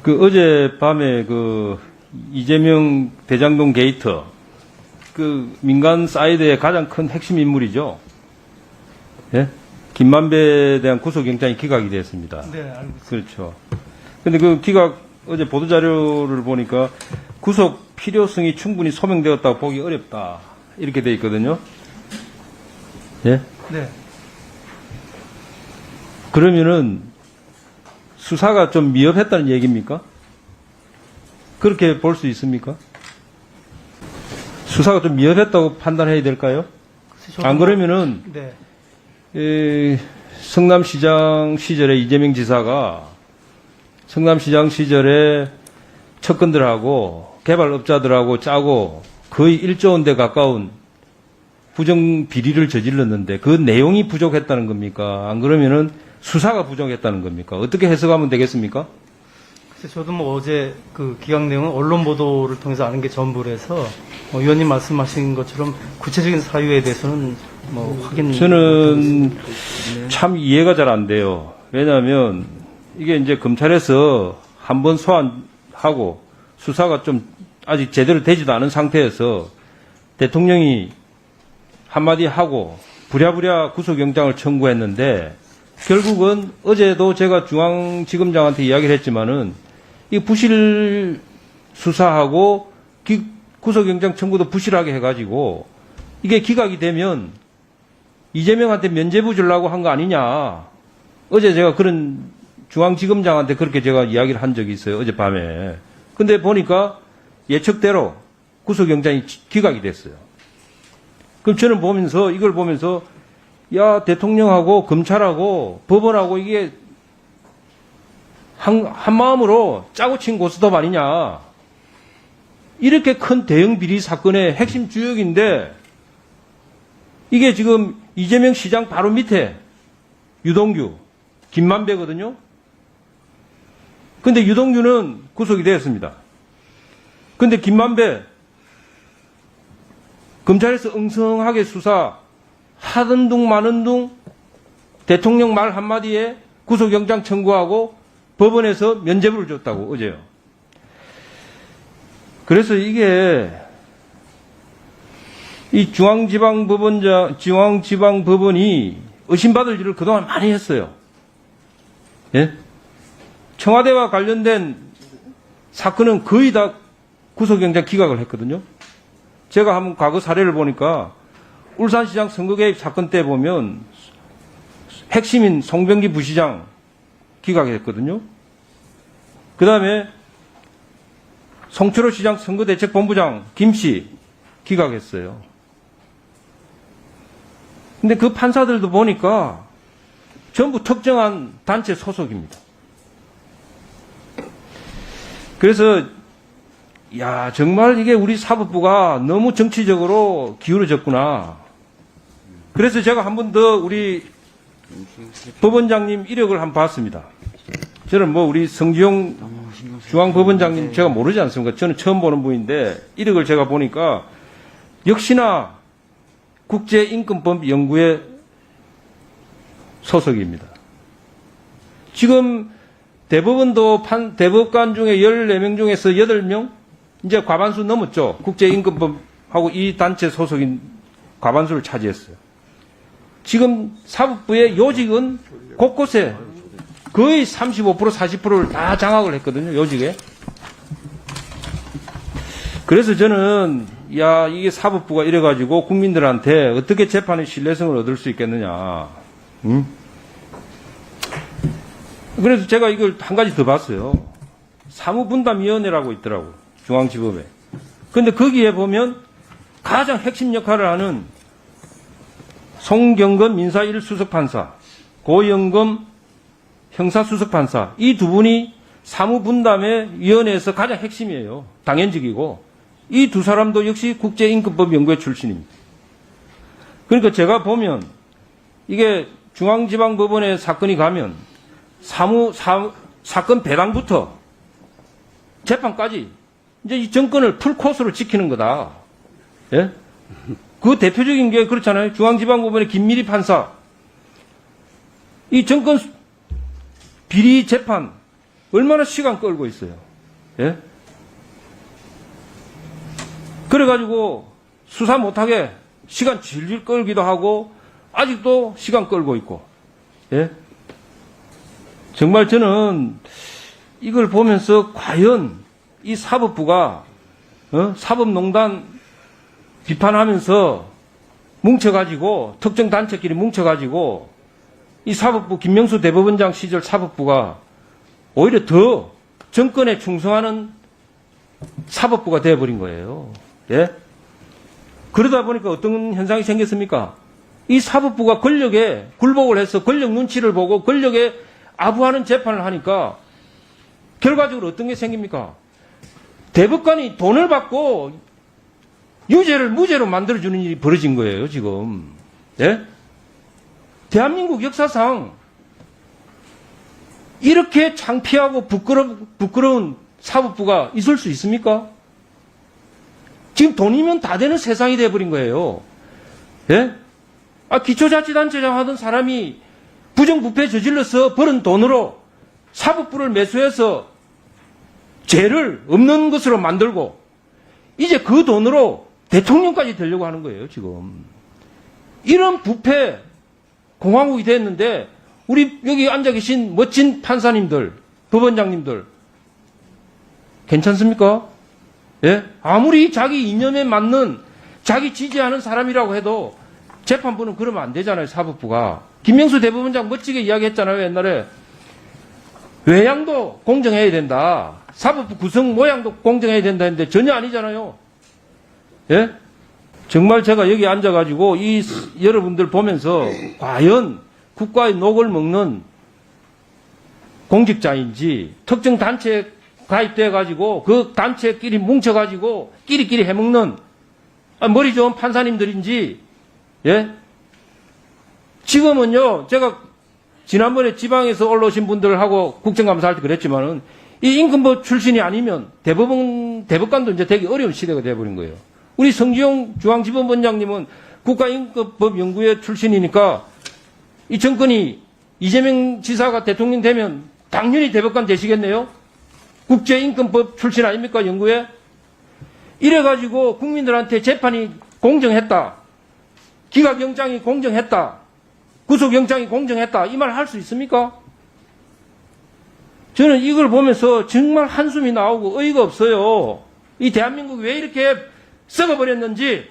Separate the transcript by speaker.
Speaker 1: 그 어젯밤에 그 이재명 대장동 게이트 그 민간 사이드의 가장 큰 핵심 인물이죠. 예? 김만배에 대한 구속영장이 기각이 됐습니다.
Speaker 2: 네, 알고 있습니다.
Speaker 1: 그렇죠. 근데 그 기각 어제 보도자료를 보니까 구속 필요성이 충분히 소명되었다고 보기 어렵다. 이렇게 돼 있거든요. 예?
Speaker 2: 네.
Speaker 1: 그러면은 수사가 좀 미흡했다는 얘기입니까? 그렇게 볼 수 있습니까? 수사가 좀 미흡했다고 판단해야 될까요? 안 그러면은
Speaker 2: 네.
Speaker 1: 성남시장 시절에 이재명 지사가 성남시장 시절에 측근들하고 개발업자들하고 짜고 거의 1조 원대 가까운 부정 비리를 저질렀는데 그 내용이 부족했다는 겁니까? 안 그러면은 수사가 부족했다는 겁니까? 어떻게 해석하면 되겠습니까?
Speaker 2: 그래서 저도 뭐 어제 그 기각 내용은 언론 보도를 통해서 아는 게 전부라서 의원님 말씀하신 것처럼 구체적인 사유에 대해서는 뭐 확인.
Speaker 1: 저는 참 이해가 잘 안 돼요. 왜냐하면 이게 이제 검찰에서 한번 소환하고 수사가 좀 아직 제대로 되지도 않은 상태에서 대통령이 한마디 하고 부랴부랴 구속영장을 청구했는데 결국은 어제도 제가 중앙지검장한테 이야기를 했지만은 이 부실 수사하고 구속영장 청구도 부실하게 해가지고 이게 기각이 되면 이재명한테 면죄부 주려고 한 거 아니냐. 어제 제가 그런 중앙지검장한테 그렇게 제가 이야기를 한 적이 있어요. 어젯밤에. 근데 보니까 예측대로 구속영장이 기각이 됐어요. 그럼 저는 보면서 이걸 보면서 야 대통령하고 검찰하고 법원하고 이게 한 마음으로 짜고 친 고스톱 아니냐. 이렇게 큰 대형 비리 사건의 핵심 주역인데 이게 지금 이재명 시장 바로 밑에 유동규, 김만배거든요. 근데 유동규는 구속이 되었습니다. 근데 김만배 검찰에서 엉성하게 수사 하던 둥 마는 둥 대통령 말 한마디에 구속영장 청구하고 법원에서 면죄부를 줬다고 어제요. 그래서 이게 이 중앙지방법원이 의심받을 일을 그동안 많이 했어요. 예? 청와대와 관련된 사건은 거의 다 구속영장 기각을 했거든요. 제가 한번 과거 사례를 보니까 울산시장 선거 개입 사건 때 보면 핵심인 송병기 부시장 기각했거든요. 그 다음에 송철호 시장 선거대책본부장 김씨 기각했어요. 근데 그 판사들도 보니까 전부 특정한 단체 소속입니다. 그래서 야 정말 이게 우리 사법부가 너무 정치적으로 기울어졌구나. 그래서 제가 한 번 더 우리 법원장님 이력을 한번 봤습니다. 저는 뭐 우리 성지용 중앙법원장님 제가 모르지 않습니까? 저는 처음 보는 분인데 이력을 제가 보니까 역시나 국제인권법 연구회 소속입니다. 지금 대법원도 대법관 중에 14명 중에서 8명 이제 과반수 넘었죠. 국제인권법하고 이 단체 소속인 과반수를 차지했어요. 지금 사법부의 요직은 곳곳에 거의 35% 40%를 다 장악을 했거든요. 요직에. 그래서 저는 야 이게 사법부가 이래가지고 국민들한테 어떻게 재판의 신뢰성을 얻을 수 있겠느냐. 응? 그래서 제가 이걸 한 가지 더 봤어요. 사무분담위원회라고 있더라고. 중앙지법에. 근데 거기에 보면 가장 핵심 역할을 하는 송경건 민사 1수석판사, 고영검 형사수석판사 이 두 분이 사무분담의 위원회에서 가장 핵심이에요. 당연직이고 이 두 사람도 역시 국제인권법 연구회 출신입니다. 그러니까 제가 보면 이게 중앙지방법원에 사건이 가면 사건 배당부터 재판까지 이제 이 정권을 풀코스로 지키는 거다. 예? 그 대표적인 게 그렇잖아요. 중앙지방법원의 김미리 판사. 이 정권 비리 재판 얼마나 시간 끌고 있어요. 예? 그래가지고 수사 못하게 시간 질질 끌기도 하고 아직도 시간 끌고 있고. 예? 정말 저는 이걸 보면서 과연 이 사법부가 사법농단 비판하면서 뭉쳐가지고 특정 단체끼리 뭉쳐가지고 이 사법부 김명수 대법원장 시절 사법부가 오히려 더 정권에 충성하는 사법부가 되어버린 거예요. 예? 그러다 보니까 어떤 현상이 생겼습니까? 이 사법부가 권력에 굴복을 해서 권력 눈치를 보고 권력에 아부하는 재판을 하니까 결과적으로 어떤 게 생깁니까? 대법관이 돈을 받고 유죄를 무죄로 만들어주는 일이 벌어진 거예요, 지금. 예? 대한민국 역사상 이렇게 창피하고 부끄러운 사법부가 있을 수 있습니까? 지금 돈이면 다 되는 세상이 돼버린 거예요. 예? 기초자치단체장 하던 사람이 부정부패 저질러서 벌은 돈으로 사법부를 매수해서 죄를 없는 것으로 만들고 이제 그 돈으로 대통령까지 되려고 하는 거예요, 지금. 이런 부패 공화국이 됐는데 우리 여기 앉아 계신 멋진 판사님들, 법원장님들 괜찮습니까? 예? 아무리 자기 이념에 맞는 자기 지지하는 사람이라고 해도 재판부는 그러면 안 되잖아요, 사법부가. 김명수 대법원장 멋지게 이야기했잖아요, 옛날에. 외양도 공정해야 된다. 사법부 구성 모양도 공정해야 된다 했는데 전혀 아니잖아요. 예? 정말 제가 여기 앉아가지고 여러분들 보면서 과연 국가의 녹을 먹는 공직자인지 특정 단체에 가입돼가지고 그 단체끼리 뭉쳐가지고 끼리끼리 해먹는 머리 좋은 판사님들인지, 예? 지금은요, 제가 지난번에 지방에서 올라오신 분들하고 국정감사할 때 그랬지만은 이 임금법 출신이 아니면 대법관도 이제 되게 어려운 시대가 돼버린 거예요. 우리 성지용 중앙지법원장님은 국가임금법 연구회 출신이니까 이 정권이 이재명 지사가 대통령 되면 당연히 대법관 되시겠네요? 국제임금법 출신 아닙니까, 연구회? 이래가지고 국민들한테 재판이 공정했다. 기각영장이 공정했다. 구속영장이 공정했다. 이 말 할 수 있습니까? 저는 이걸 보면서 정말 한숨이 나오고 어이가 없어요. 이 대한민국이 왜 이렇게 썩어버렸는지